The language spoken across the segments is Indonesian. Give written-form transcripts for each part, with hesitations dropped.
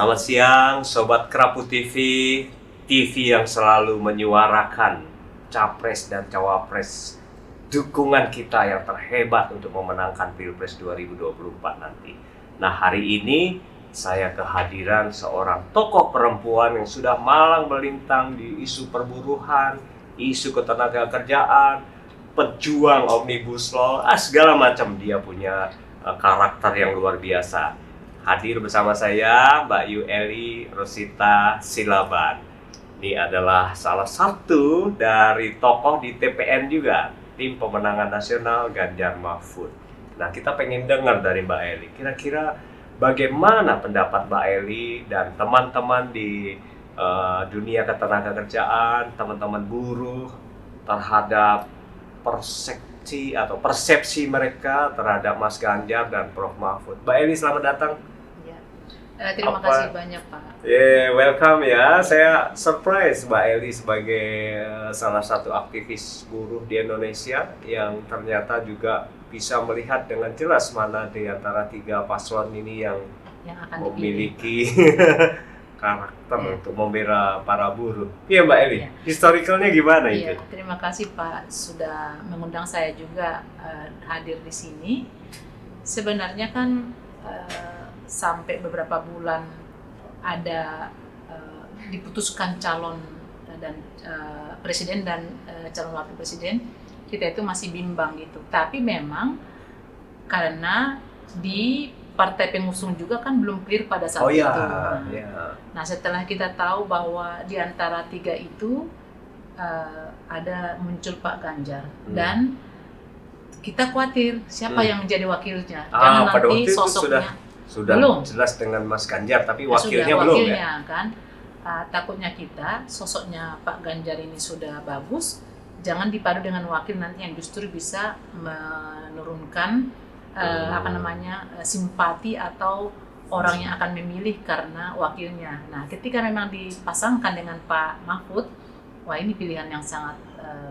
Selamat siang, Sobat Kerapu TV, TV yang selalu menyuarakan Capres dan Cawapres dukungan kita yang terhebat untuk memenangkan Pilpres 2024 nanti. Nah, hari ini saya kehadiran seorang tokoh perempuan yang sudah malang melintang di isu perburuhan, isu ketenagakerjaan, pejuang Omnibus Law, segala macam. Dia punya karakter yang luar biasa. Hadir bersama saya Mbak Yu Eli Rosita Silaban. Ini adalah salah satu dari tokoh di TPN juga, Tim Pemenangan Nasional Ganjar Mahfud. Nah, kita pengen dengar dari Mbak Eli, kira-kira bagaimana pendapat Mbak Eli dan teman-teman di dunia ketenagakerjaan, teman-teman buruh terhadap persepsi mereka terhadap Mas Ganjar dan Prof Mahfud. Mbak Eli, selamat datang. Terima kasih banyak, Pak. Welcome ya. Saya surprise Mbak Eli sebagai salah satu aktivis buruh di Indonesia yang ternyata juga bisa melihat dengan jelas mana di antara tiga paslon ini yang akan memiliki karakter untuk membela para buruh. Iya Mbak Eli, historicalnya gimana itu? Terima kasih Pak sudah mengundang saya juga hadir di sini. Sebenarnya kan sampai beberapa bulan ada diputuskan calon dan presiden dan calon wakil presiden, kita itu masih bimbang gitu. Tapi memang karena di partai pengusung juga kan belum clear pada saat itu. Nah, setelah kita tahu bahwa di antara tiga itu ada muncul Pak Ganjar dan kita khawatir siapa yang menjadi wakilnya. Jangan nanti sosoknya sudah belum jelas dengan Mas Ganjar, tapi wakilnya belum ya kan. Takutnya kita sosoknya Pak Ganjar ini sudah bagus, jangan dipadu dengan wakil nanti yang justru bisa menurunkan simpati atau orang yang akan memilih karena wakilnya. Nah, ketika memang dipasangkan dengan Pak Mahfud, wah ini pilihan yang sangat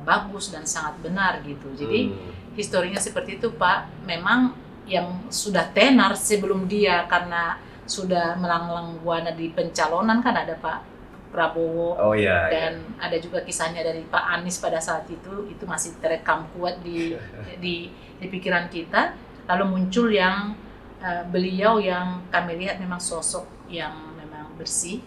bagus dan sangat benar gitu. Jadi historinya seperti itu Pak. Memang yang sudah tenar sebelum dia karena sudah melanglang buana di pencalonan kan ada Pak Prabowo dan ada juga kisahnya dari Pak Anies pada saat itu masih terekam kuat di pikiran kita. Lalu muncul yang beliau yang kami lihat memang sosok yang memang bersih,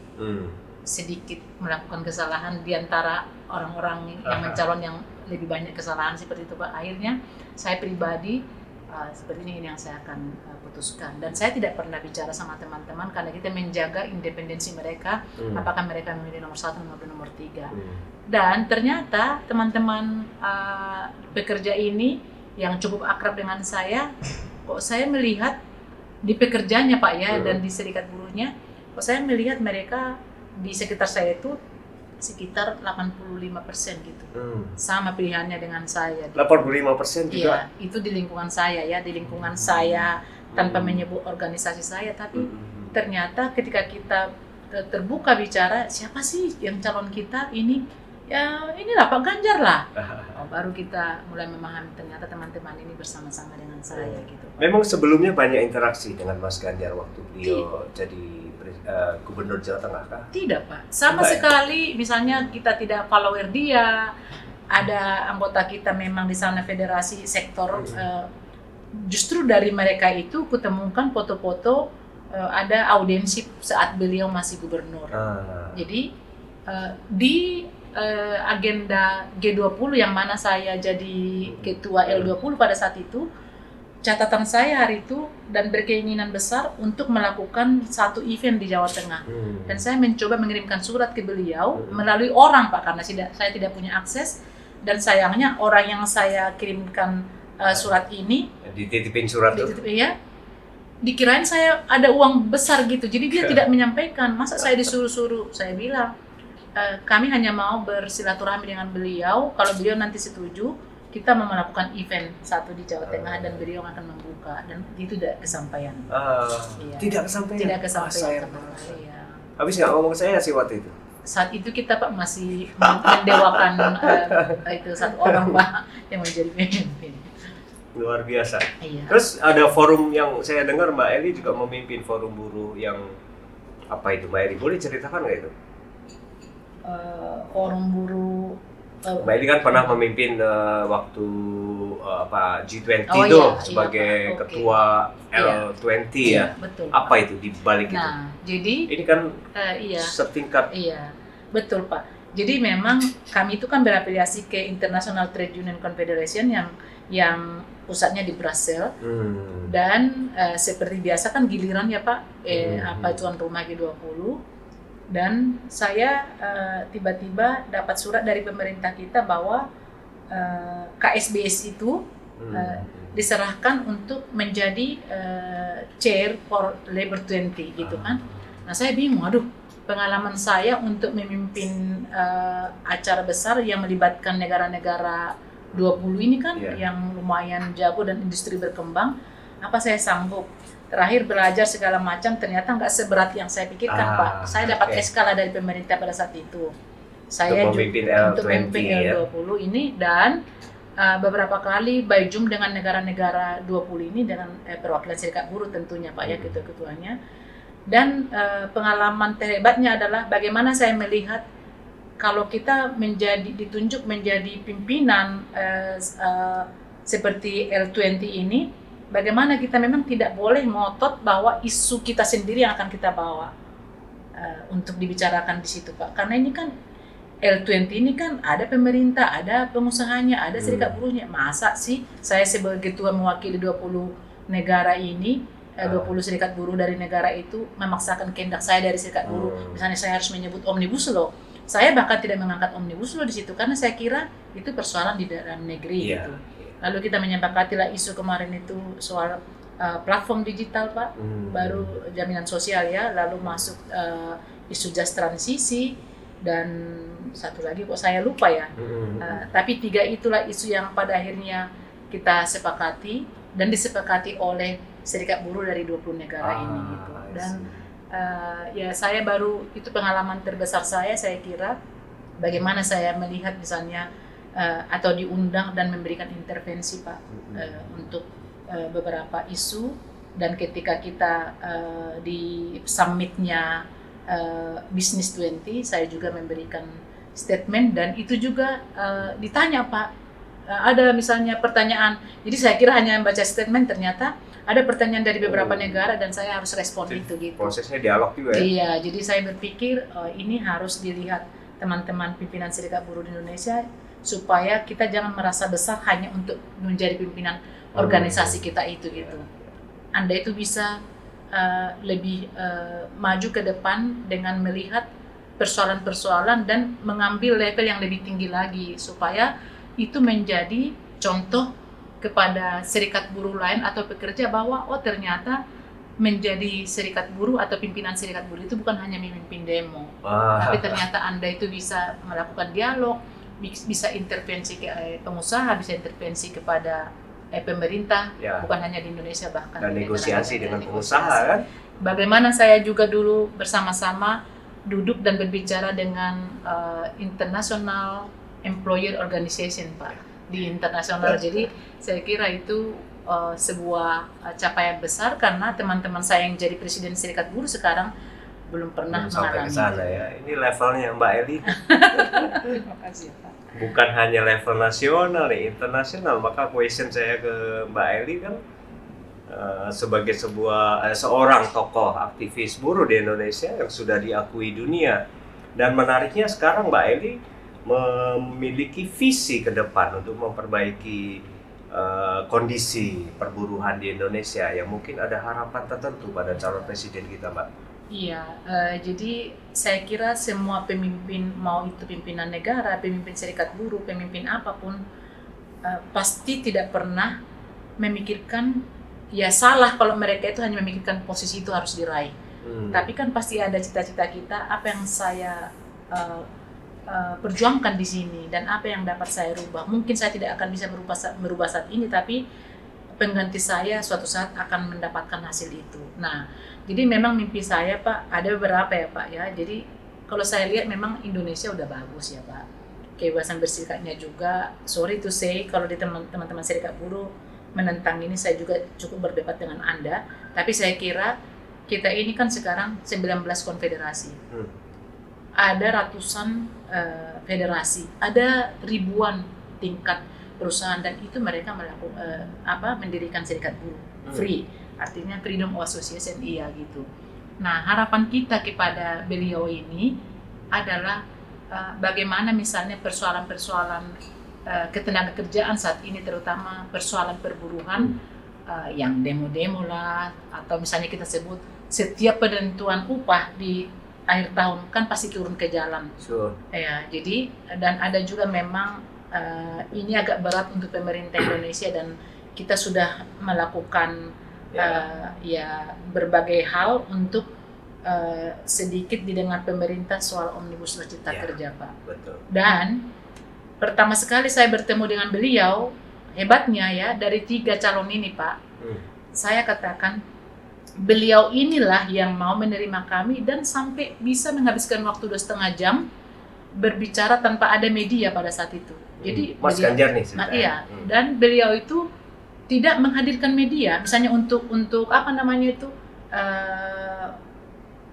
sedikit melakukan kesalahan di antara orang-orang yang mencalon yang lebih banyak kesalahan seperti itu Pak. Akhirnya saya pribadi seperti ini yang saya akan putuskan, dan saya tidak pernah bicara sama teman-teman karena kita menjaga independensi mereka, apakah mereka memilih nomor 1, nomor 3. Dan ternyata teman-teman pekerja ini yang cukup akrab dengan saya, kok saya melihat di pekerjanya Pak ya dan di serikat buruhnya, kok saya melihat mereka di sekitar saya itu sekitar 85% gitu. Sama pilihannya dengan saya. 85% juga? Iya, itu di lingkungan saya ya, di lingkungan saya tanpa menyebut organisasi saya, tapi ternyata ketika kita terbuka bicara, siapa sih yang calon kita ini? Ya inilah Pak Ganjar lah. Baru kita mulai memahami ternyata teman-teman ini bersama-sama dengan saya gitu. Memang sebelumnya banyak interaksi dengan Mas Ganjar waktu beliau jadi Gubernur Jawa Tengah kah? Tidak Pak, sama sekali. Misalnya kita tidak follower dia, ada anggota kita memang di sana federasi sektor, justru dari mereka itu kutemukan foto-foto ada audiensi saat beliau masih gubernur. Jadi di agenda G20 yang mana saya jadi ketua L20 pada saat itu, catatan saya hari itu dan berkeinginan besar untuk melakukan satu event di Jawa Tengah. Dan saya mencoba mengirimkan surat ke beliau melalui orang Pak, karena saya tidak punya akses, dan sayangnya orang yang saya kirimkan surat ini dititipin surat itu? Ya, dikirain saya ada uang besar gitu, jadi dia tidak menyampaikan. Masa saya disuruh-suruh? Saya bilang kami hanya mau bersilaturahmi dengan beliau, kalau beliau nanti setuju kita mau melakukan event satu di Jawa Tengah dan beliau akan membuka, dan itu tidak kesampaian. Tidak kesampaian? Tidak kesampaian. Habis nggak ngomong saya sih waktu itu? Saat itu kita Pak masih mendewakan itu satu orang Pak yang menjadi pemimpin. Luar biasa. Terus ada forum yang saya dengar Mbak Eli juga memimpin forum buruh yang Apa itu Mbak Eli? Boleh ceritakan nggak itu? Forum buruh. Mbak Eli kan pernah memimpin waktu G20 Oh itu iya, sebagai Pak. Oke. ketua Iya. L20 ya. Iya, betul. Apa Pak. itu di balik itu? Nah, jadi Ini kan iya, setingkat. iya, betul Pak. Jadi memang kami itu kan berafiliasi ke International Trade Union Confederation yang pusatnya di Brussels. Dan seperti biasa kan giliran ya Pak, tuan rumah G20. Dan saya tiba-tiba dapat surat dari pemerintah kita bahwa KSBS itu diserahkan untuk menjadi chair for Labor 20 gitu kan. Nah saya bingung, aduh pengalaman saya untuk memimpin acara besar yang melibatkan negara-negara 20 ini kan yang lumayan jago dan industri berkembang, apa saya sanggup? Terakhir belajar segala macam, ternyata nggak seberat yang saya pikirkan Pak. Saya dapat SK lah dari pemerintah pada saat itu. Saya untuk memimpin L20 ini dan beberapa kali by Zoom dengan negara-negara 20 ini dengan perwakilan serikat buruh tentunya Pak ya, ketua-ketuanya. Dan pengalaman terhebatnya adalah bagaimana saya melihat kalau kita ditunjuk menjadi pimpinan seperti L20 ini, bagaimana kita memang tidak boleh ngotot bahwa isu kita sendiri yang akan kita bawa untuk dibicarakan di situ Pak. Karena ini kan L20 ini kan ada pemerintah, ada pengusahanya, ada serikat buruhnya. Masa sih saya sebagai ketua mewakili 20 negara ini, 20 serikat buruh dari negara itu memaksakan kehendak saya dari serikat buruh. Misalnya saya harus menyebut Omnibus Law. Saya bahkan tidak mengangkat Omnibus Law di situ karena saya kira itu persoalan di dalam negeri gitu. Lalu kita menyepakatilah isu kemarin itu soal platform digital Pak, baru jaminan sosial ya, lalu masuk isu just transisi, dan satu lagi kok saya lupa ya. Tapi 3 itulah isu yang pada akhirnya kita sepakati dan disepakati oleh serikat buruh dari 20 negara ini gitu. Dan ya saya baru, itu pengalaman terbesar saya kira, bagaimana saya melihat misalnya atau diundang dan memberikan intervensi Pak untuk beberapa isu, dan ketika kita di summitnya Business 20 saya juga memberikan statement, dan itu juga ditanya Pak, ada misalnya pertanyaan, jadi saya kira hanya membaca statement, ternyata ada pertanyaan dari beberapa negara dan saya harus respon itu gitu. Prosesnya dialog juga ya? Iya, jadi saya berpikir ini harus dilihat teman-teman pimpinan serikat buruh di Indonesia, supaya kita jangan merasa besar hanya untuk menjadi pimpinan organisasi kita itu gitu. Anda itu bisa lebih maju ke depan dengan melihat persoalan-persoalan dan mengambil level yang lebih tinggi lagi, supaya itu menjadi contoh kepada serikat buruh lain atau pekerja bahwa oh ternyata menjadi serikat buruh atau pimpinan serikat buruh itu bukan hanya memimpin demo, tapi ternyata Anda itu bisa melakukan dialog, bisa intervensi ke pengusaha, bisa intervensi kepada pemerintah, bukan hanya di Indonesia, bahkan dan negosiasi dengan pengusaha kan. Bagaimana saya juga dulu bersama-sama duduk dan berbicara dengan International Employer Organization Pak, di internasional. Jadi saya kira itu sebuah capaian besar, karena teman-teman saya yang jadi presiden serikat buruh sekarang belum pernah mengalami sampai ke sana ya. Ini levelnya Mbak Eli. Terima kasih Pak. Bukan hanya level nasional nih, internasional. Maka question saya ke Mbak Eli kan sebagai seorang tokoh aktivis buruh di Indonesia yang sudah diakui dunia, dan menariknya sekarang Mbak Eli memiliki visi ke depan untuk memperbaiki kondisi perburuhan di Indonesia, yang mungkin ada harapan tertentu pada calon presiden kita Mbak. Iya, jadi saya kira semua pemimpin, mau itu pimpinan negara, pemimpin serikat buruh, pemimpin apapun, pasti tidak pernah memikirkan, ya salah kalau mereka itu hanya memikirkan posisi itu harus diraih. Tapi kan pasti ada cita-cita kita, apa yang saya perjuangkan di sini dan apa yang dapat saya rubah. Mungkin saya tidak akan bisa merubah saat ini, tapi pengganti saya suatu saat akan mendapatkan hasil itu. Nah, jadi memang mimpi saya Pak, ada beberapa ya Pak ya. Jadi kalau saya lihat memang Indonesia udah bagus ya Pak. Kebebasan berserikatnya juga, sorry to say kalau di teman-teman serikat buruh menentang ini, saya juga cukup berdebat dengan Anda. Tapi saya kira kita ini kan sekarang 19 konfederasi. Hmm. Ada ratusan federasi, ada ribuan tingkat perusahaan, dan itu mereka mendirikan serikat buruh free, artinya freedom of association, iya gitu. Nah, harapan kita kepada beliau ini adalah bagaimana misalnya persoalan-persoalan ketenagakerjaan saat ini, terutama persoalan perburuhan, yang demo-demo lah, atau misalnya kita sebut setiap penentuan upah di akhir tahun kan pasti turun ke jalan. Sure. Ya, jadi dan ada juga memang ini agak berat untuk pemerintah Indonesia, dan kita sudah melakukan berbagai hal untuk sedikit didengar pemerintah soal Omnibus Law Cipta Kerja, Pak. Betul. Dan pertama sekali saya bertemu dengan beliau, hebatnya ya, dari 3 calon ini, Pak, saya katakan beliau inilah yang mau menerima kami dan sampai bisa menghabiskan waktu 2,5 jam berbicara tanpa ada media pada saat itu. Jadi Mas beliau, Ganjar nih ceritanya. dan beliau itu tidak menghadirkan media, misalnya untuk apa namanya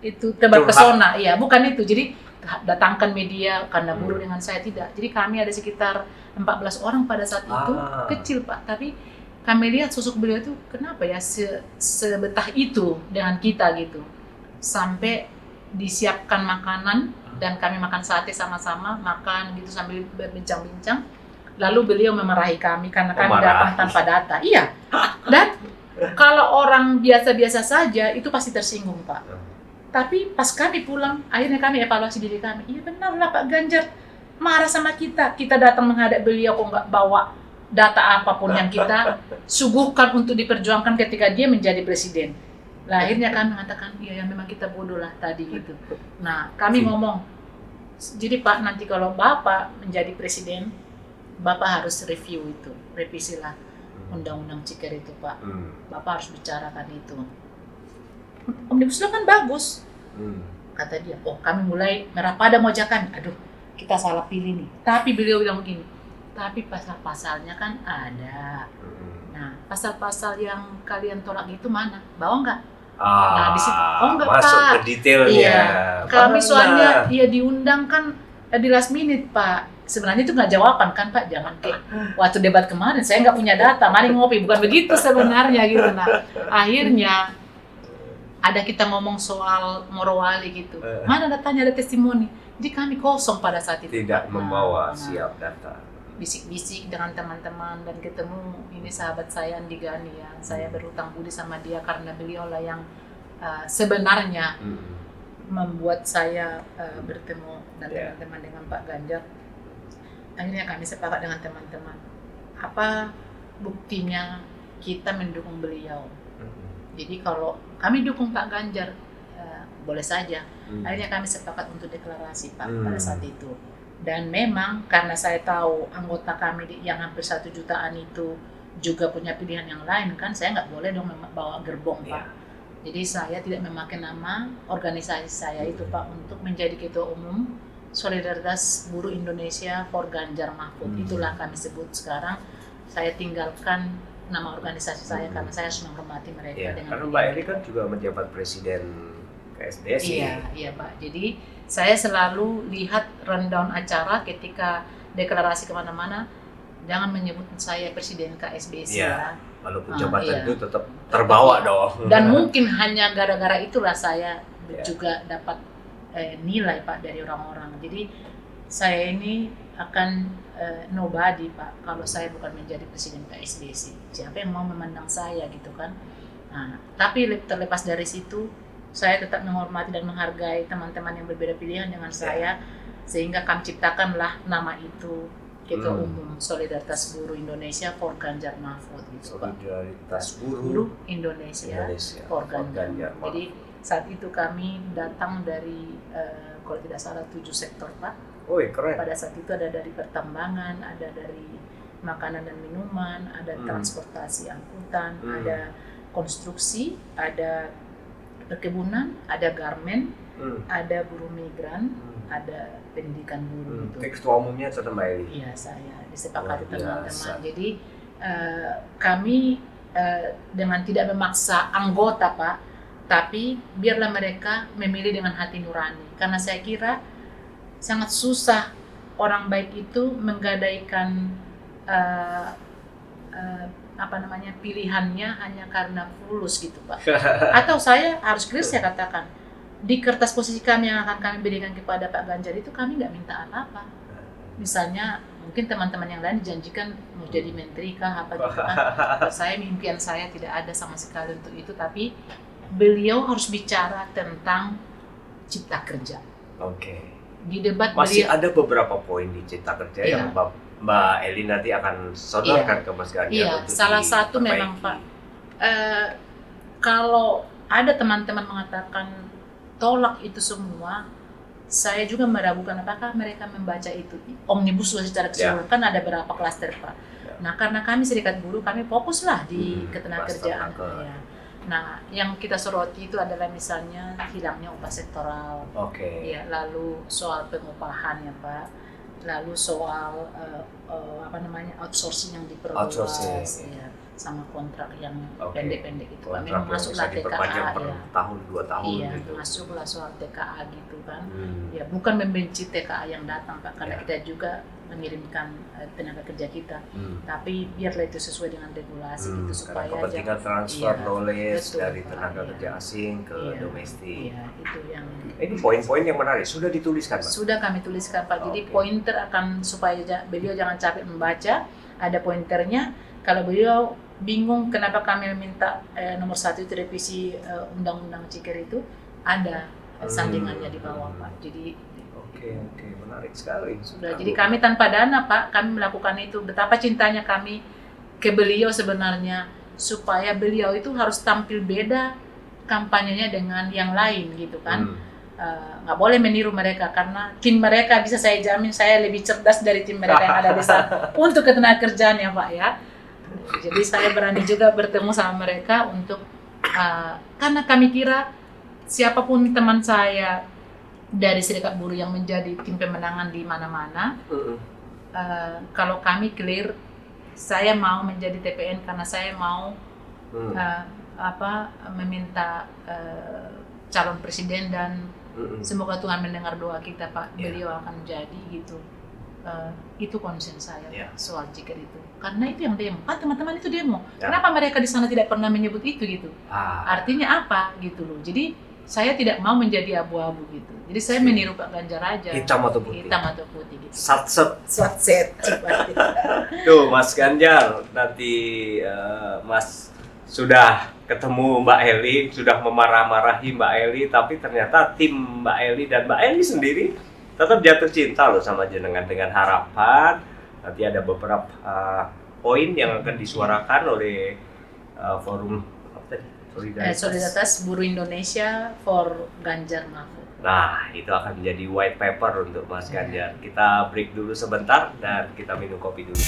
itu tebar pesona, ya bukan itu. Jadi datangkan media karena buruh dengan saya, tidak. Jadi kami ada sekitar 14 orang pada saat itu, kecil Pak, tapi kami lihat sosok beliau itu kenapa ya sebetah itu dengan kita gitu, sampai disiapkan makanan dan kami makan sate sama-sama, makan gitu sambil berbincang-bincang. Lalu beliau memarahi kami karena kami datang tanpa data. Iya, dan kalau orang biasa-biasa saja itu pasti tersinggung, Pak. Tapi pas kami pulang, akhirnya kami evaluasi diri kami. Iya benar lah, Pak Ganjar marah sama kita. Kita datang menghadap beliau kok nggak bawa data apapun yang kita suguhkan untuk diperjuangkan ketika dia menjadi presiden. Nah, akhirnya kami mengatakan, iya memang kita bodoh lah tadi gitu. Nah, kami ngomong, jadi Pak, nanti kalau Bapak menjadi presiden, Bapak harus review itu, revisilah undang-undang Ciker itu, Pak. Bapak harus bicarakan itu. Omnibus Law kan bagus, kata dia. Oh, kami mulai merah pada wajah kami. Aduh, kita salah pilih nih. Tapi beliau bilang begini, tapi pasal-pasalnya kan ada. Nah, pasal-pasal yang kalian tolak itu mana? Bawa nggak? Nah, di situ. Oh enggak, masuk Pak. Ke detailnya. Iya. Kami soalnya diundang kan di last minute, Pak. Sebenarnya itu nggak jawaban kan, Pak. Jangan kayak waktu debat kemarin saya nggak punya data, mari ngopi. Bukan begitu sebenarnya gitu. Nah, akhirnya ada kita ngomong soal Morowali gitu. Mana datanya, ada testimoni. Jadi kami kosong pada saat itu. Tidak membawa siap data. Bisik-bisik dengan teman-teman dan ketemu ini sahabat saya Andi Gani ya. Saya berhutang budi sama dia karena beliau lah yang sebenarnya membuat saya bertemu dan teman-teman dengan Pak Ganjar. Akhirnya kami sepakat dengan teman-teman, apa buktinya kita mendukung beliau. Jadi kalau kami dukung Pak Ganjar, boleh saja. Akhirnya kami sepakat untuk deklarasi, Pak, pada saat itu. Dan memang karena saya tahu anggota kami yang hampir 1 jutaan itu juga punya pilihan yang lain, kan saya nggak boleh dong bawa gerbong, Pak. Jadi saya tidak memakai nama organisasi saya itu, Pak, untuk menjadi ketua umum Solidaritas Buruh Indonesia for Ganjar Mahfud. Itulah kami sebut sekarang. Saya tinggalkan nama organisasi saya karena saya harus menghormati mereka. Dengan karena Mbak Eri kan juga menjabat presiden KSBSI. Iya Pak. Jadi saya selalu lihat rundown acara ketika deklarasi kemana-mana, jangan menyebut saya presiden KSBSI ya. Walaupun jabatan itu tetap terbawa dong. Dan mungkin hanya gara-gara itulah saya juga dapat nilai, Pak, dari orang-orang. Jadi saya ini akan nobody, Pak, kalau saya bukan menjadi presiden KSBSI. Siapa yang mau memandang saya gitu kan. Nah, tapi terlepas dari situ, saya tetap menghormati dan menghargai teman-teman yang berbeda pilihan dengan saya, sehingga kami ciptakanlah nama itu, Ketua Umum Solidaritas Buruh Indonesia for Ganjar Mahfud gitu, Pak. Solidaritas Buruh Indonesia for Ganjar. Jadi saat itu kami datang dari kalau tidak salah 7 sektor, Pak. Oh, keren. Pada saat itu ada dari pertambangan, ada dari makanan dan minuman, ada transportasi angkutan, ada konstruksi, ada perkebunan, ada garmen, ada buruh migran, ada pendidikan buruh. Ketua umumnya tetap Mbak Eri? Iya, saya disepakati teman-teman. Jadi kami dengan tidak memaksa anggota, Pak, tapi biarlah mereka memilih dengan hati nurani. Karena saya kira sangat susah orang baik itu menggadaikan pilihannya hanya karena fulus gitu Pak. Atau saya harus clear, saya katakan di kertas posisi kami yang akan kami berikan kepada Pak Ganjar itu kami nggak minta apa-apa. Misalnya mungkin teman-teman yang lain dijanjikan mau jadi menteri kah apa gitu kan. Saya impian saya tidak ada sama sekali untuk itu, tapi beliau harus bicara tentang cipta kerja. Oke. Di debat Masih beliau ada beberapa poin di cipta kerja Iya. yang Mbak Eli nanti akan sodorkan ke Mas Ganjar. Iya, untuk salah satu diperbaiki. memang Pak, kalau ada teman-teman mengatakan tolak itu semua, saya juga meragukan apakah mereka membaca itu omnibus law secara keseluruhan. Kan ada berapa klaster Pak. Ya. Nah karena kami serikat buruh, kami fokuslah di ketenagakerjaan. Klaster Ya. Nah yang kita soroti itu adalah misalnya hilangnya upah sektoral, Oke. ya, lalu soal pengupahan ya Pak, lalu soal outsourcing yang diperluas, Outsourcing. ya, sama kontrak yang Oke. pendek-pendek itu. Kontrak Memang yang masuklah bisa diperpanjang TKA per ya. tahun 2 tahun Iya, gitu. masuklah soal TKA gitu kan. Hmm. Ya, bukan membenci TKA yang datang Pak, karena Ya. kita juga mengirimkan tenaga kerja kita. Hmm. Tapi biarlah itu sesuai dengan regulasi gitu, Karena supaya kepentingan transfer Iya, knowledge betul, dari Pak. tenaga Iya. kerja asing ke Iya. domestik. Iya, itu yang Ini poin-poin yang menarik sudah dituliskan, Pak. sudah kami tuliskan Pak. Jadi Oke. pointer akan supaya beliau jangan capek membaca, ada pointernya. Kalau beliau bingung kenapa kami meminta nomor 1 itu revisi undang-undang Ciker itu, ada sandingannya di bawah Pak. Jadi Oke, menarik sekali. sudah. Jadi kami tanpa dana Pak, kami melakukan itu. Betapa cintanya kami ke beliau sebenarnya, supaya beliau itu harus tampil beda kampanyenya dengan yang lain gitu kan. Nggak boleh meniru mereka, karena tim mereka bisa saya jamin saya lebih cerdas dari tim mereka yang ada di sana untuk ketenagakerjaan ya Pak ya. Jadi saya berani juga bertemu sama mereka untuk karena kami kira siapapun teman saya dari serikat buruh yang menjadi tim pemenangan di mana-mana, kalau kami clear, saya mau menjadi TPN karena saya mau meminta calon presiden, dan semoga Tuhan mendengar doa kita Pak, beliau akan jadi gitu. Itu concern saya soal Ciker itu, karena itu yang demo kan, teman-teman itu demo. Kenapa mereka di sana tidak pernah menyebut itu gitu? Artinya apa gitu loh. Jadi saya tidak mau menjadi abu-abu gitu. Jadi saya meniru Pak Ganjar aja. Hitam atau putih? Hitam atau putih gitu. Satset. Tuh Mas Ganjar, nanti Mas sudah ketemu Mbak Eli, sudah memarah-marahi Mbak Eli, tapi ternyata tim Mbak Eli dan Mbak Eli sendiri tetap jatuh cinta loh sama jenengan, dengan harapan nanti ada beberapa poin yang akan disuarakan oleh forum Solidaritas Buruh Indonesia for Ganjar Mahfud. Nah, itu akan menjadi white paper untuk Mas Ganjar. Kita break dulu sebentar dan kita minum kopi dulu.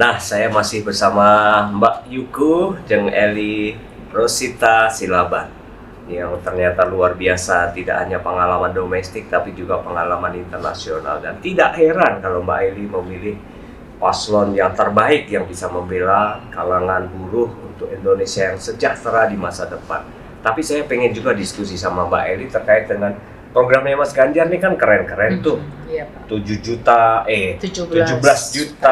Nah, saya masih bersama Mbak Yuku jeung Eli Rosita Silaban yang ternyata luar biasa, tidak hanya pengalaman domestik tapi juga pengalaman internasional. Dan tidak heran kalau Mbak Eli memilih paslon yang terbaik yang bisa membela kalangan buruh untuk Indonesia yang sejahtera di masa depan. Tapi saya pengen juga diskusi sama Mbak Eli terkait dengan programnya Mas Ganjar nih kan keren-keren tuh. Iya, Pak. 17 juta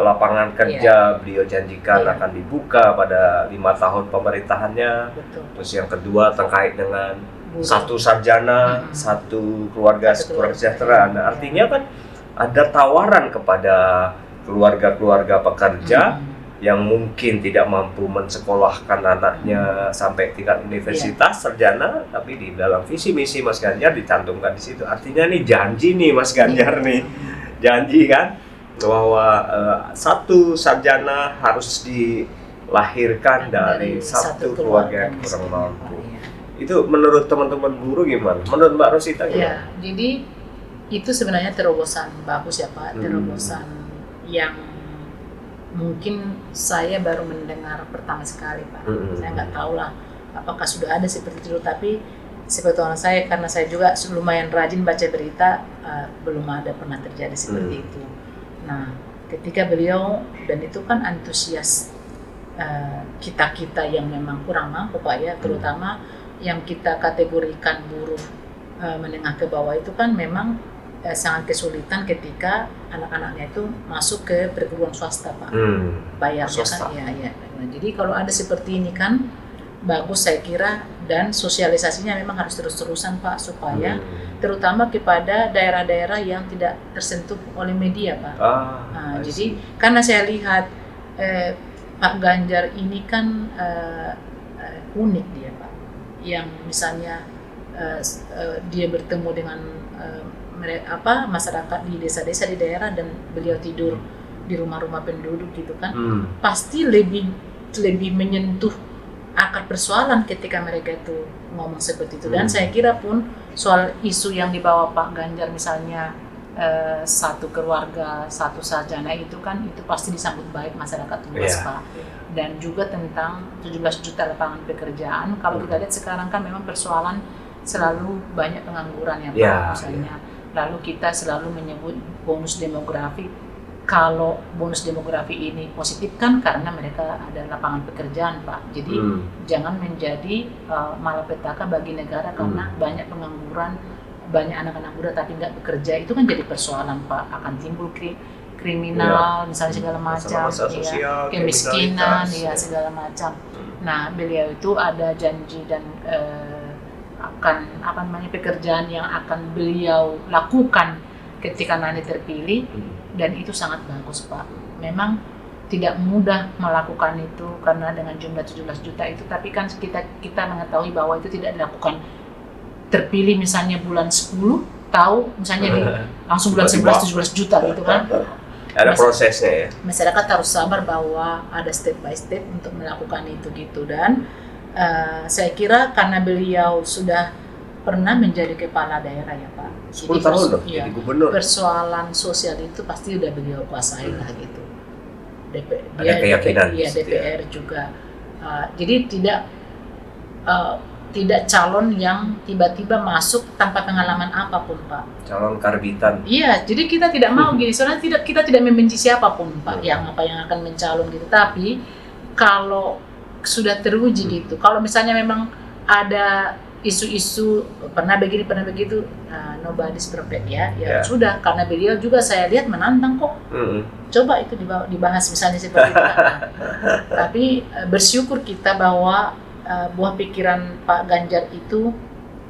lapangan kerja beliau janjikan akan dibuka pada 5 tahun pemerintahannya. Betul. Terus yang kedua terkait dengan Buruh. satu sarjana, satu keluarga sejahtera. Nah, artinya kan ada tawaran kepada keluarga-keluarga pekerja yang mungkin tidak mampu mensekolahkan anaknya sampai tingkat universitas sarjana, tapi di dalam visi misi Mas Ganjar dicantumkan di situ. Artinya nih janji nih Mas Ganjar nih, janji kan bahwa satu sarjana harus dilahirkan dari satu keluarga yang kurang mampu. Itu menurut teman-teman buruh gimana? Menurut Mbak Rosita gimana? Ya, jadi itu sebenarnya terobosan bagus ya Pak, terobosan yang mungkin saya baru mendengar pertama sekali Pak. Saya nggak tahu lah apakah sudah ada seperti itu, tapi sepengetahuan saya, karena saya juga lumayan rajin baca berita, belum ada pernah terjadi seperti itu. Nah, ketika beliau, dan itu kan antusias kita-kita yang memang kurang mampu Pak ya, terutama yang kita kategorikan buruh menengah ke bawah itu kan memang sangat kesulitan ketika anak-anaknya itu masuk ke perguruan swasta Pak. Bayarnya kan ya. Nah, jadi kalau ada seperti ini kan bagus saya kira, dan sosialisasinya memang harus terus-terusan Pak, supaya terutama kepada daerah-daerah yang tidak tersentuh oleh media Pak. Jadi karena saya lihat Pak Ganjar ini kan unik dia Pak, yang misalnya dia bertemu dengan masyarakat di desa-desa di daerah, dan beliau tidur di rumah-rumah penduduk gitu kan, pasti lebih menyentuh akar persoalan ketika mereka itu ngomong seperti itu. Dan saya kira pun soal isu yang dibawa Pak Ganjar misalnya satu keluarga satu sarjana itu kan, itu pasti disambut baik masyarakat luas Pak. Dan juga tentang 17 juta lapangan pekerjaan. Kalau kita lihat sekarang kan memang persoalan selalu banyak pengangguran ya Pak, misalnya. Lalu kita selalu menyebut bonus demografi. Kalau bonus demografi ini positif kan karena mereka ada lapangan pekerjaan Pak. Jadi jangan menjadi malapetaka bagi negara karena banyak pengangguran, banyak anak-anak muda tapi nggak bekerja. Itu kan jadi persoalan Pak. Akan timbul kriminal, misalnya segala macam, ya, kemiskinan, ya segala macam. Nah, beliau itu ada janji dan akan pekerjaan yang akan beliau lakukan ketika nanti terpilih, dan itu sangat bagus Pak. Memang tidak mudah melakukan itu karena dengan jumlah 17 juta itu, tapi kan kita mengetahui bahwa itu tidak dilakukan terpilih misalnya bulan 10, tahu misalnya langsung bulan 11 17 juta gitu kan. Ada prosesnya ya. Masyarakat harus sabar bahwa ada step by step untuk melakukan itu gitu. Dan saya kira karena beliau sudah pernah menjadi kepala daerah ya Pak, 10 tahun loh jadi gubernur. Persoalan sosial itu pasti udah beliau kuasai lah gitu. Ada keyakinan. DPR juga. Jadi tidak calon yang tiba-tiba masuk tanpa pengalaman apapun Pak. Calon karbitan. Iya, jadi kita tidak mau gini. Soalnya kita tidak membenci siapapun Pak yang akan mencalon gitu. Tapi kalau sudah teruji gitu, kalau misalnya memang ada isu-isu pernah begini pernah begitu, nobody's perfect ya sudah, karena beliau juga saya lihat menantang kok. Coba itu dibahas misalnya seperti itu. Tapi bersyukur kita bahwa buah pikiran Pak Ganjar itu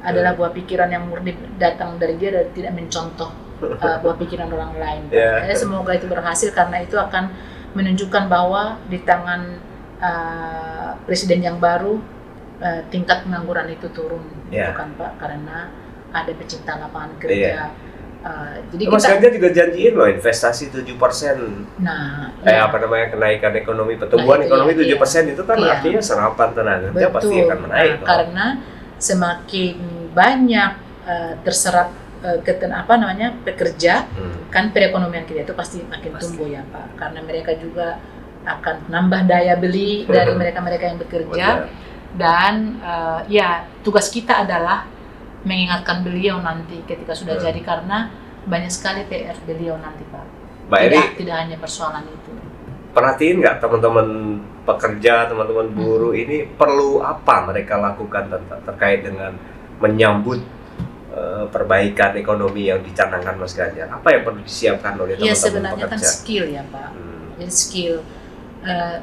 adalah buah pikiran yang murni datang dari dia dan tidak mencontoh buah pikiran orang lain. Semoga itu berhasil, karena itu akan menunjukkan bahwa di tangan presiden yang baru tingkat pengangguran itu turun, bukan Pak, karena ada penciptaan lapangan kerja. Jadi Mas Ganjar juga janjiin loh investasi 7%. Nah, kenaikan ekonomi, pertumbuhan ekonomi 7% itu kan artinya serapan tenaga kerja pasti akan menaik. Karena semakin banyak terserap pekerja, kan perekonomian kita itu pasti makin tumbuh ya Pak, karena mereka juga akan nambah daya beli dari mereka-mereka yang bekerja. Dan tugas kita adalah mengingatkan beliau nanti ketika sudah jadi, karena banyak sekali PR beliau nanti Pak. Tidak hanya persoalan itu. Perhatiin nggak teman-teman pekerja, teman-teman buruh ini perlu apa mereka lakukan terkait dengan menyambut perbaikan ekonomi yang dicanangkan Mas Ganjar? Apa yang perlu disiapkan oleh Ya teman-teman sebenarnya kan pekerja? skill ya Pak. Jadi skill.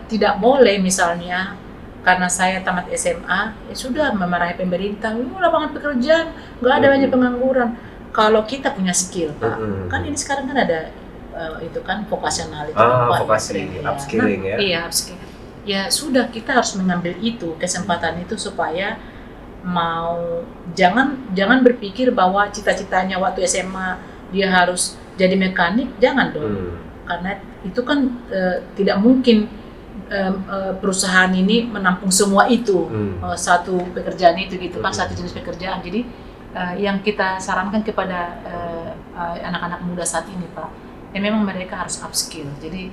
Tidak boleh misalnya karena saya tamat SMA, ya sudah memarahi pemerintah, lapangan pekerjaan, nggak ada banyak pengangguran. Kalau kita punya skill Pak, kan ini sekarang kan ada itu kan vokasional itu Pak, vokasi, ya. upskilling ya. Iya, upskilling. Ya sudah, kita harus mengambil itu kesempatan itu supaya jangan berpikir bahwa cita-citanya waktu SMA dia harus jadi mekanik, jangan dong. Karena itu kan tidak mungkin perusahaan ini menampung semua itu, satu pekerjaan itu gitu kan, satu jenis pekerjaan. Jadi yang kita sarankan kepada anak-anak muda saat ini Pak, ya memang mereka harus upskill. Jadi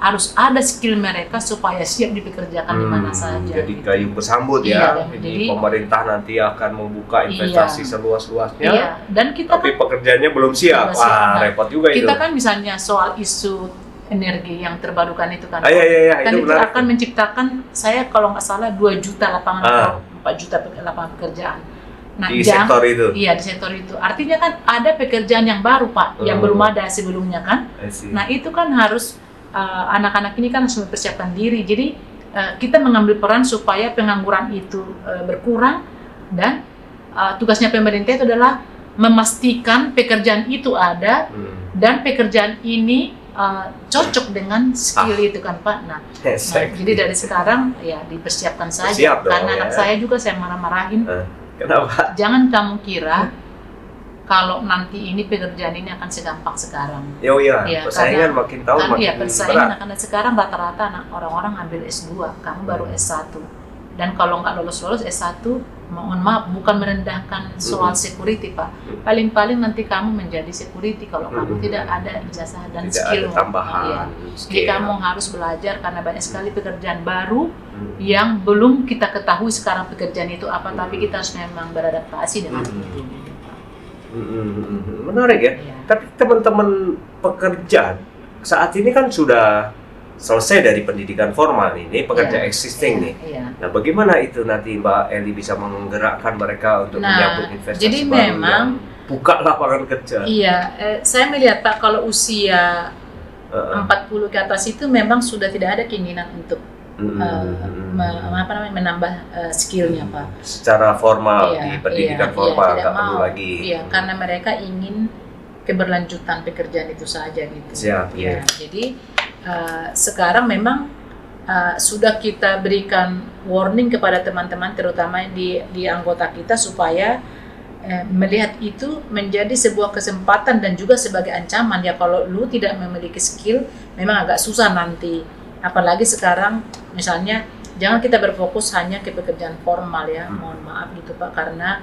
harus ada skill mereka supaya siap dipekerjakan di mana saja. Jadi gitu. gayung bersambut ya. Jadi pemerintah nanti akan membuka investasi seluas-luasnya. Iya. Dan kita tapi pekerjaannya belum siap. Wah, repot juga itu. Kita kan misalnya soal isu energi yang terbarukan itu kan. Iya, kan itu akan menciptakan, saya kalau nggak salah 2 juta lapangan atau 4 juta lapangan pekerjaan. Nah, di sektor itu. Iya, di sektor itu. Artinya kan ada pekerjaan yang baru Pak, yang belum ada sebelumnya kan. Nah, itu kan harus anak-anak ini kan harus mempersiapkan diri. Jadi kita mengambil peran supaya pengangguran itu berkurang, dan tugasnya pemerintah itu adalah memastikan pekerjaan itu ada dan pekerjaan ini cocok dengan skill itu kan Pak. Nah, jadi dari sekarang ya dipersiapkan saja. Karena anak saya juga saya marah-marahin. Kenapa? Jangan kamu kira kalau nanti ini pekerjaan ini akan segampang sekarang. Iya, persaingan makin tahun makin berat. Persaingan karena sekarang rata-rata orang-orang ambil S2, kamu baru S1. Dan kalau nggak lolos S1, mohon maaf, bukan merendahkan soal security Pak. Paling-paling nanti kamu menjadi security kalau kamu tidak ada ijazah dan skill. Tambahan. Jadi kamu harus belajar karena banyak sekali pekerjaan baru yang belum kita ketahui sekarang pekerjaan itu apa, tapi kita harus memang beradaptasi dengan itu. Menarik ya. Tapi teman-teman pekerja saat ini kan sudah selesai dari pendidikan formal ini, pekerja existing nih. Nah, bagaimana itu nanti Mbak Eli bisa menggerakkan mereka untuk menyambut investasi jadi baru memang buka lapangan kerja? Iya, saya melihat Pak, kalau usia 40 ke atas itu memang sudah tidak ada keinginan untuk menambah skillnya Pak. Secara formal di pendidikan formal nggak perlu lagi. Iya, karena mereka ingin keberlanjutan pekerjaan itu saja gitu. Siap. Jadi sekarang memang sudah kita berikan warning kepada teman-teman, terutama di anggota kita, supaya melihat itu menjadi sebuah kesempatan dan juga sebagai ancaman. Ya kalau lu tidak memiliki skill, memang agak susah nanti. Apalagi sekarang misalnya jangan kita berfokus hanya ke pekerjaan formal ya, mohon maaf gitu Pak, karena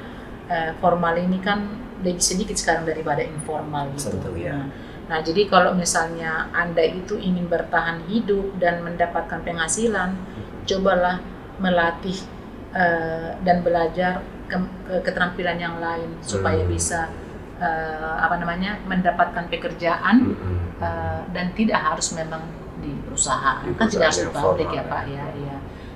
formal ini kan lebih sedikit sekarang daripada informal gitu. Nah, jadi kalau misalnya Anda itu ingin bertahan hidup dan mendapatkan penghasilan, cobalah melatih dan belajar keterampilan yang lain supaya bisa mendapatkan pekerjaan dan tidak harus memang di perusahaan, kan tidak harus di pabrik ya Pak ya.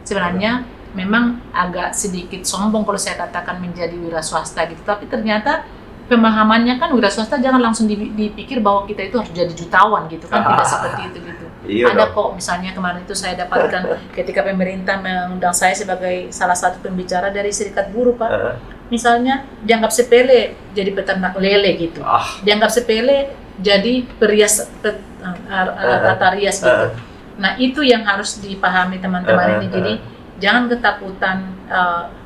Sebenarnya memang agak sedikit sombong kalau saya katakan menjadi wira swasta gitu, tapi ternyata pemahamannya kan wira swasta jangan langsung dipikir bahwa kita itu harus jadi jutawan gitu kan, tidak seperti itu gitu. Ada kok, misalnya kemarin itu saya dapatkan ketika pemerintah mengundang saya sebagai salah satu pembicara dari serikat buruh Pak. Misalnya dianggap sepele jadi peternak lele gitu, dianggap sepele jadi perias tata rias gitu. Nah itu yang harus dipahami teman-teman ini. Jadi jangan ketakutan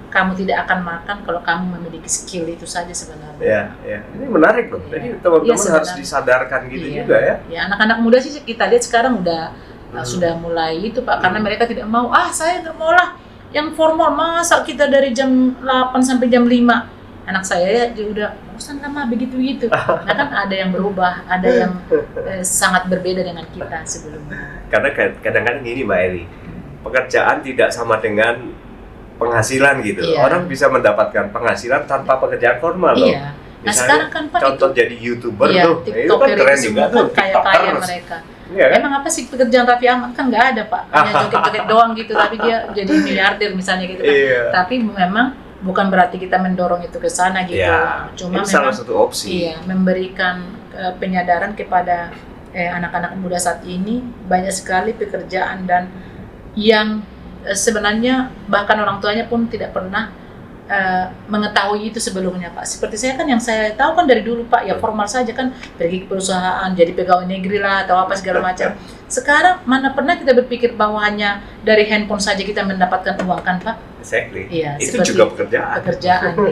kamu tidak akan makan kalau kamu memiliki skill itu saja sebenarnya. Ini menarik loh. Jadi teman-teman harus disadarkan gitu juga ya. Ya, anak-anak muda sih kita lihat sekarang sudah mulai itu Pak, karena mereka tidak mau, saya nggak mau lah yang formal, masa kita dari jam 8 sampai jam 5. Anak saya ya dia udah bosan lama begitu-begitu. Nah kan ada yang berubah, ada yang sangat berbeda dengan kita sebelumnya. Karena kadang-kadang gini Mbak Eli, pekerjaan tidak sama dengan penghasilan gitu. Orang bisa mendapatkan penghasilan tanpa pekerjaan formal loh. Nah sekarang kan Pak contoh jadi YouTuber tuh, itu kan keren juga tuh, kaya mereka. Emang apa sih pekerjaan Raffi Ahmad? Kan nggak ada Pak, hanya joget-joget doang gitu, tapi dia jadi miliarder misalnya gitu kan. Tapi memang bukan berarti kita mendorong itu ke sana gitu. Ya, Cuma ini salah memang satu opsi. iya, memberikan penyadaran kepada anak-anak muda saat ini, banyak sekali pekerjaan dan yang sebenarnya bahkan orang tuanya pun tidak pernah mengetahui itu sebelumnya, Pak. Seperti saya kan, yang saya tahu kan dari dulu, Pak, ya formal saja kan, pergi ke perusahaan jadi pegawai negeri lah atau apa segala macam. Sekarang mana pernah kita berpikir bahwa hanya dari handphone saja kita mendapatkan uang kan, Pak? Exactly. Iya, Itu seperti juga pekerjaan. gitu.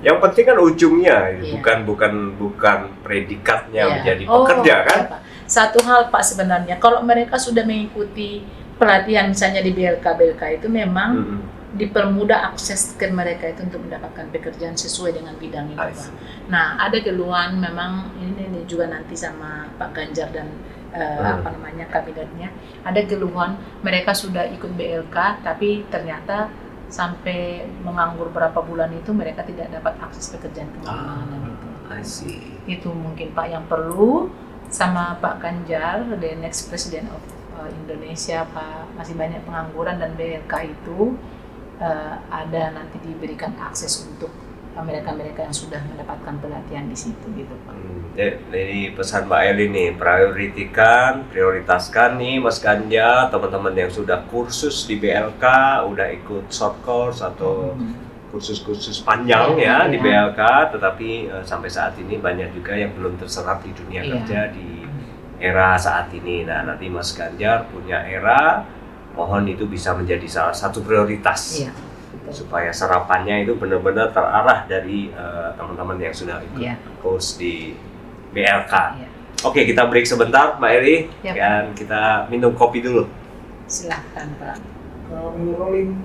Yang penting kan ujungnya, Iya. bukan predikatnya Iya. menjadi pekerja kan? Iya, Pak. Satu hal, Pak, sebenarnya kalau mereka sudah mengikuti pelatihan misalnya di BLK itu memang dipermudah akses ke mereka itu untuk mendapatkan pekerjaan sesuai dengan bidang itu, Pak. Nah, ada keluhan memang ini juga nanti sama Pak Ganjar dan kabinetnya, ada keluhan mereka sudah ikut BLK tapi ternyata sampai menganggur berapa bulan itu mereka tidak dapat akses pekerjaan kemana-mana gitu. I see. Itu mungkin, Pak, yang perlu sama Pak Ganjar, the next president of Indonesia, Pak. Masih banyak pengangguran dan BLK itu ada nanti diberikan akses untuk mereka-mereka yang sudah mendapatkan pelatihan di situ gitu, Pak. Jadi pesan Mbak Eli nih, prioritaskan nih Mas Ganjar, teman-teman yang sudah kursus di BLK, udah ikut short course atau kursus-kursus panjang di BLK, tetapi sampai saat ini banyak juga yang belum terserap di dunia kerja di era saat ini. Nah, nanti Mas Ganjar punya era, mohon itu bisa menjadi salah satu prioritas. Iya. Supaya serapannya itu benar-benar terarah dari teman-teman yang sudah ikut course di BLK. Iya. Oke, kita break sebentar, Mbak Eli, Yap. dan kita minum kopi dulu. Silahkan, Pak. Rolling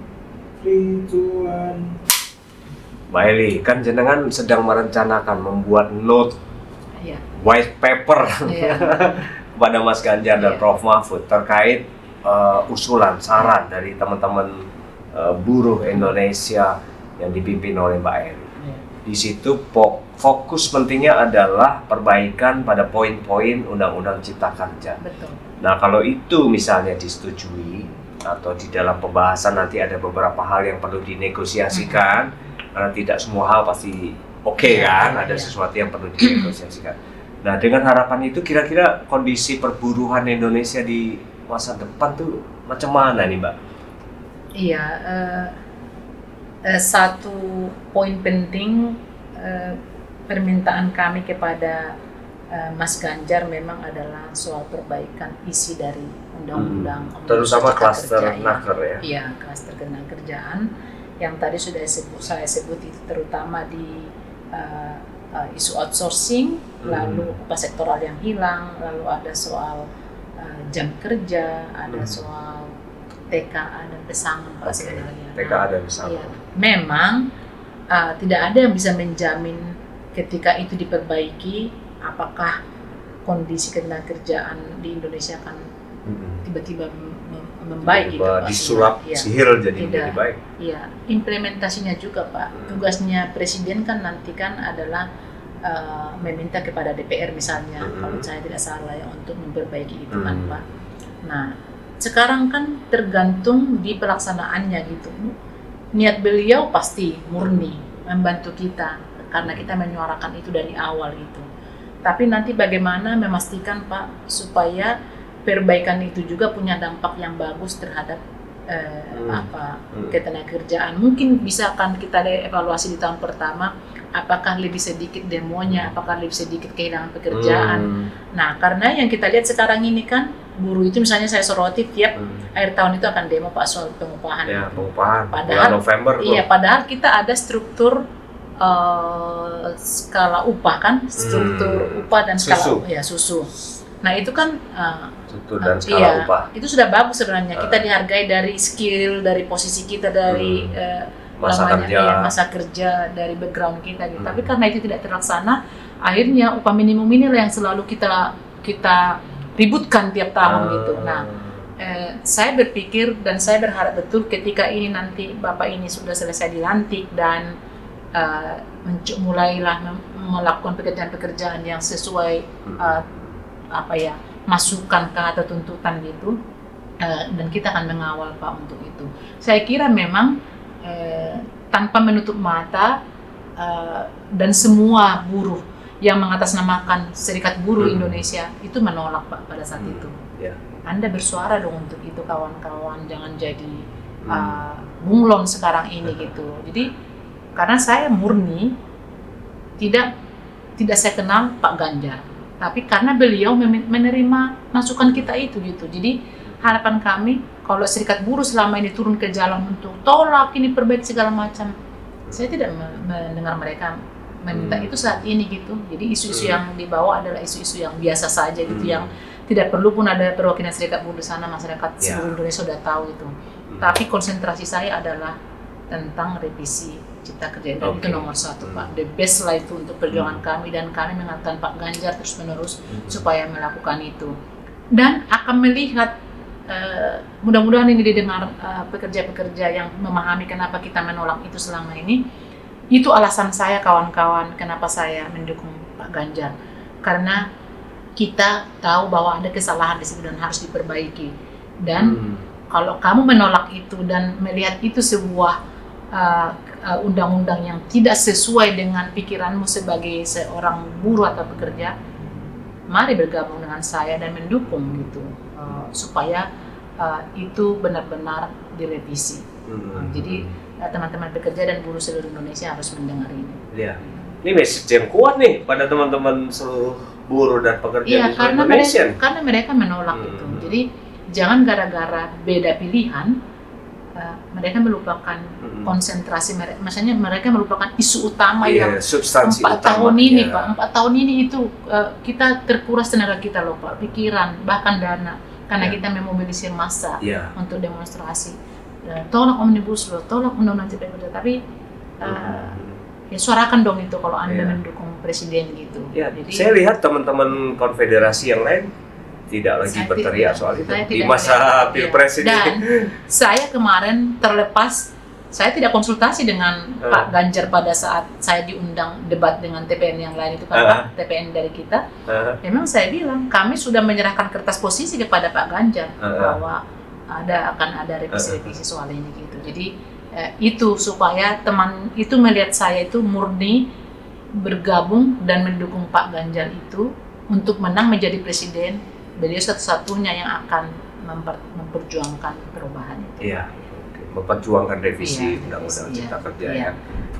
3, 2, 1. Mbak Eli, kan jenengan sedang merencanakan membuat note Iya. white paper Iya. kepada Mas Ganjar dan Iya. Prof Mahfud terkait usulan, saran dari teman-teman buruh Indonesia yang dipimpin oleh Mbak Eli. Iya. Di situ fokus pentingnya adalah perbaikan pada poin-poin Undang-Undang Cipta Kerja. Betul. Nah, kalau itu misalnya disetujui atau di dalam pembahasan nanti ada beberapa hal yang perlu dinegosiasikan, karena tidak semua hal pasti oke kan, ada sesuatu yang perlu dinegosiasikan. Nah, dengan harapan itu kira-kira kondisi perburuhan Indonesia di masa depan tuh macam mana nih, Mbak? Iya, satu poin penting permintaan kami kepada Mas Ganjar memang adalah soal perbaikan isi dari undang-undang terutama Cipta klaster Kerja, naker ya. Iya, klaster ketenagakerjaan yang tadi sudah saya sebut itu terutama di isu outsourcing, lalu upah sektoral yang hilang, lalu ada soal jam kerja, ada soal TKA dan pesangon, Pak, sebenarnya. TKA dan pesangon. Iya. Memang tidak ada yang bisa menjamin ketika itu diperbaiki, apakah kondisi ketenagakerjaan di Indonesia akan tiba-tiba membaik gitu, Pak. Disulap Iya. sihir jadi Tidak. menjadi baik. Iya, implementasinya juga, Pak. Tugasnya Presiden kan nanti kan adalah meminta kepada DPR misalnya, kalau saya tidak salah ya, untuk memperbaiki itu kan, Pak. Nah, sekarang kan tergantung di pelaksanaannya gitu. Niat beliau pasti murni membantu kita karena kita menyuarakan itu dari awal gitu. Tapi nanti bagaimana memastikan, Pak, supaya perbaikan itu juga punya dampak yang bagus terhadap ketenagakerjaan. Mungkin bisa kan kita evaluasi di tahun pertama, apakah lebih sedikit demonya, apakah lebih sedikit kehilangan pekerjaan. Nah, karena yang kita lihat sekarang ini kan buruh itu misalnya saya soroti tiap akhir tahun itu akan demo, Pak, soal pengupahan. Ya, pengupahan. Padahal bulan November tuh. Iya, padahal kita ada struktur skala upah kan, struktur upah dan skala susu. Nah, itu kan struktur dan skala upah. Itu sudah bagus sebenarnya. Kita dihargai dari skill, dari posisi kita, dari masa kerja, dari background kita gitu. Tapi karena itu tidak terlaksana, akhirnya upah minimum inilah yang selalu kita ributkan tiap tahun gitu. Nah, saya berpikir dan saya berharap betul ketika ini nanti Bapak ini sudah selesai dilantik dan mulailah melakukan pekerjaan-pekerjaan yang sesuai masukan atau tuntutan gitu, dan kita akan mengawal, Pak, untuk itu. Saya kira memang tanpa menutup mata dan semua buruh yang mengatasnamakan Serikat Buruh Indonesia itu menolak Pak pada saat itu. Ya. Anda bersuara dong untuk itu kawan-kawan, jangan jadi bunglon sekarang ini gitu. Jadi karena saya murni tidak saya kenal Pak Ganjar, tapi karena beliau menerima masukan kita itu gitu. Jadi harapan kami kalau Serikat Buruh selama ini turun ke jalan untuk tolak ini perbaiki segala macam, saya tidak mendengar mereka meminta itu saat ini gitu. Jadi isu-isu yang dibawa adalah isu-isu yang biasa saja gitu, yang tidak perlu pun ada perwakilan Serikat Buruh di sana, masyarakat seluruh Indonesia sudah tahu itu. Tapi konsentrasi saya adalah tentang revisi Cipta Kerja, dan itu nomor satu Pak. The best lah itu untuk perjuangan kami, dan kami mengatakan Pak Ganjar terus menerus supaya melakukan itu, dan akan melihat mudah-mudahan ini didengar pekerja-pekerja yang memahami kenapa kita menolak itu selama ini. Itu alasan saya kawan-kawan kenapa saya mendukung Pak Ganjar, karena kita tahu bahwa ada kesalahan di situ dan harus diperbaiki. Dan kalau kamu menolak itu dan melihat itu sebuah undang-undang yang tidak sesuai dengan pikiranmu sebagai seorang buruh atau pekerja, mari bergabung dengan saya dan mendukung gitu, supaya itu benar-benar direvisi. Jadi teman-teman pekerja dan buruh seluruh Indonesia harus mendengar ini. Iya. Ini message yang kuat nih pada teman-teman seluruh buruh dan pekerja di seluruh Indonesia. Karena mereka menolak itu. Jadi jangan gara-gara beda pilihan mereka melupakan konsentrasi mereka. Maksudnya mereka melupakan isu utama yang substansi 4 tahun ini Pak. 4 tahun ini itu kita terkuras tenaga kita loh Pak, pikiran bahkan dana, karena kita memobilisir massa untuk demonstrasi. Tolak Omnibus Law, tolak Undang-Undang Cipta Kerja, tapi ya suarakan dong itu kalau Anda mendukung presiden gitu. Jadi saya lihat teman-teman konfederasi yang lain tidak lagi berteriak soal itu di masa Pilpres ini. Dan saya kemarin terlepas, saya tidak konsultasi dengan Pak Ganjar pada saat saya diundang debat dengan TPN yang lain itu kan Pak, TPN dari kita. Memang saya bilang kami sudah menyerahkan kertas posisi kepada Pak Ganjar bahwa akan ada revisi-revisi soal ini gitu. Jadi itu supaya teman itu melihat saya itu murni bergabung dan mendukung Pak Ganjar itu untuk menang menjadi presiden. Beliau satu-satunya yang akan memperjuangkan perubahan itu. Iya, memperjuangkan revisi Undang-Undang Cipta Kerja ya.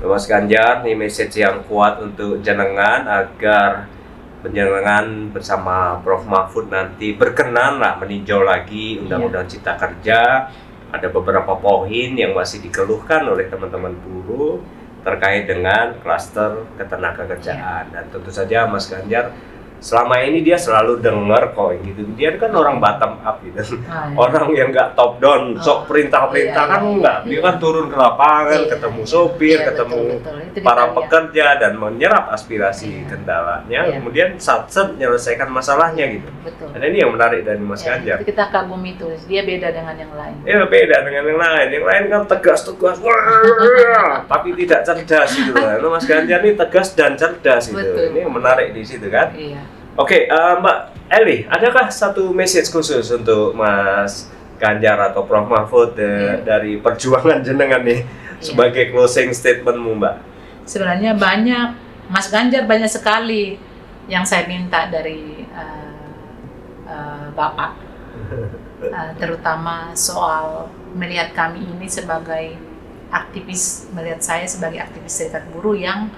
Mas Ganjar, nih message yang kuat untuk jenengan agar penjenengan bersama Prof. Mahfud nanti berkenan lah meninjau lagi Undang-Undang Cipta Kerja. Ada beberapa poin yang masih dikeluhkan oleh teman-teman buruh terkait dengan klaster ketenagakerjaan. Dan tentu saja Mas Ganjar selama ini dia selalu dengar kok gitu. Dia kan orang bottom up gitu. Orang yang nggak top down, sok perintah-perintah kan enggak. Dia kan turun ke lapangan, ketemu sopir, ketemu para pekerja dan menyerap aspirasi kendalanya. Kemudian satset menyelesaikan masalahnya gitu. Dan ini yang menarik dari Mas Ganjar. Kita kagum itu. Dia beda dengan yang lain. Iya, beda dengan yang lain. Yang lain kan tegas-tegas, tapi tidak cerdas gitu. Lalu Mas Ganjar ini tegas dan cerdas gitu. Ini yang menarik di situ kan. Oke, Mbak Eli, adakah satu message khusus untuk Mas Ganjar atau Prof. Mahfud dari perjuangan jenengan nih sebagai closing statementmu, Mbak? Sebenarnya banyak, Mas Ganjar banyak sekali yang saya minta dari Bapak, terutama soal melihat kami ini sebagai aktivis, melihat saya sebagai aktivis serikat buruh yang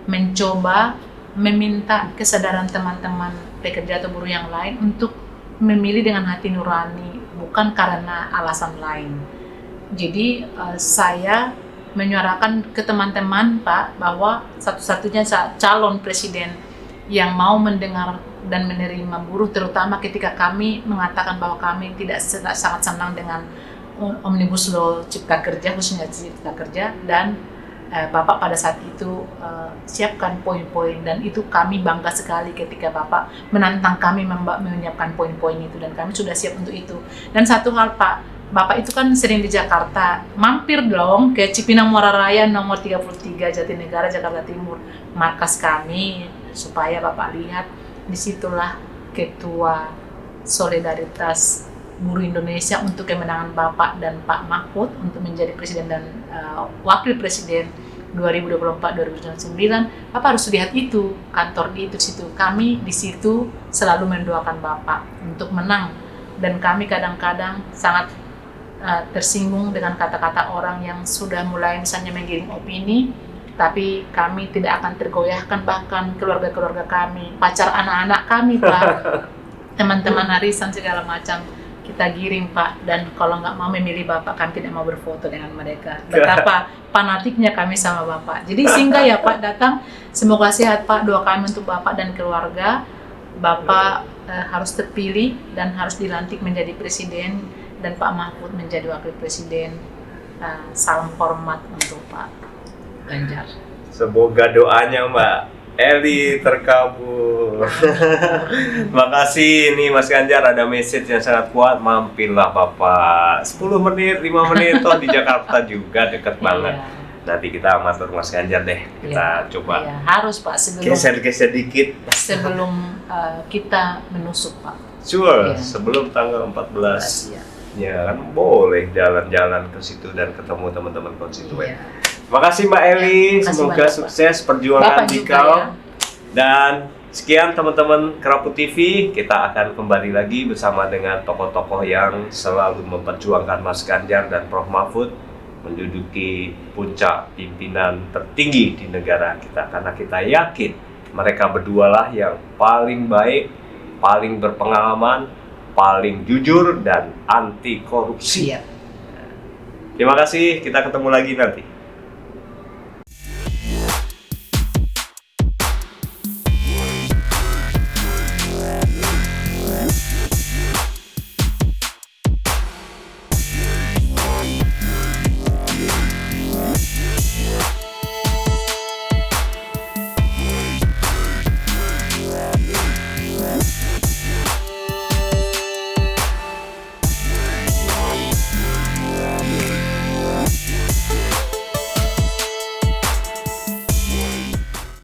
mencoba meminta kesadaran teman-teman pekerja atau buruh yang lain untuk memilih dengan hati nurani, bukan karena alasan lain. Jadi saya menyuarakan ke teman-teman Pak bahwa satu-satunya calon presiden yang mau mendengar dan menerima buruh, terutama ketika kami mengatakan bahwa kami tidak sangat senang dengan Omnibus Law Cipta Kerja, khususnya Cipta Kerja, dan Bapak pada saat itu siapkan poin-poin, dan itu kami bangga sekali ketika Bapak menantang kami menyiapkan poin-poin itu, dan kami sudah siap untuk itu. Dan satu hal Pak, Bapak itu kan sering di Jakarta, mampir dong ke Cipinang Muara Raya nomor 33 Jatinegara, Jakarta Timur, markas kami, supaya Bapak lihat disitulah Ketua Solidaritas Buruh Indonesia untuk kemenangan Bapak dan Pak Mahfud untuk menjadi presiden dan wakil presiden 2024-2029, Bapak harus lihat itu, kantor di situ. Kami di situ selalu mendoakan Bapak untuk menang. Dan kami kadang-kadang sangat tersinggung dengan kata-kata orang yang sudah mulai misalnya menggiring opini, tapi kami tidak akan tergoyahkan, bahkan keluarga-keluarga kami, pacar anak-anak kami, Pak, teman-teman arisan segala macam kita giring, Pak. Dan kalau nggak mau memilih Bapak, kami tidak mau berfoto dengan mereka. Betapa fanatiknya kami sama Bapak. Jadi singgah ya Pak datang, semoga sehat Pak, doa kami untuk Bapak dan keluarga. Bapak harus terpilih dan harus dilantik menjadi presiden, dan Pak Mahfud menjadi wakil presiden. Salam hormat untuk Pak Ganjar. Semoga doanya Mbak Eli terkabul. Makasih nih Mas Ganjar, ada message yang sangat kuat. Mampirlah Bapak 10 menit, 5 menit toh di Jakarta juga deket banget. Nanti kita matur Mas Ganjar deh. Kita coba. Iya, harus Pak sebelum Geser-geser dikit. Sebelum kita menusuk Pak. Sure, Iya. sebelum tanggal 14. Iya. Ya kan boleh jalan-jalan ke situ dan ketemu teman-teman konstituen. Iya. Makasih Mbak Eli, Makasih semoga banyak, Pak. sukses perjuangan Bapak juga Dikau. ya. Dan sekian teman-teman Kerapu TV, kita akan kembali lagi bersama dengan tokoh-tokoh yang selalu memperjuangkan Mas Ganjar dan Prof Mahfud menduduki puncak pimpinan tertinggi di negara kita, karena kita yakin mereka berdualah yang paling baik, paling berpengalaman, paling jujur dan anti korupsi. Siap. Terima kasih, kita ketemu lagi nanti.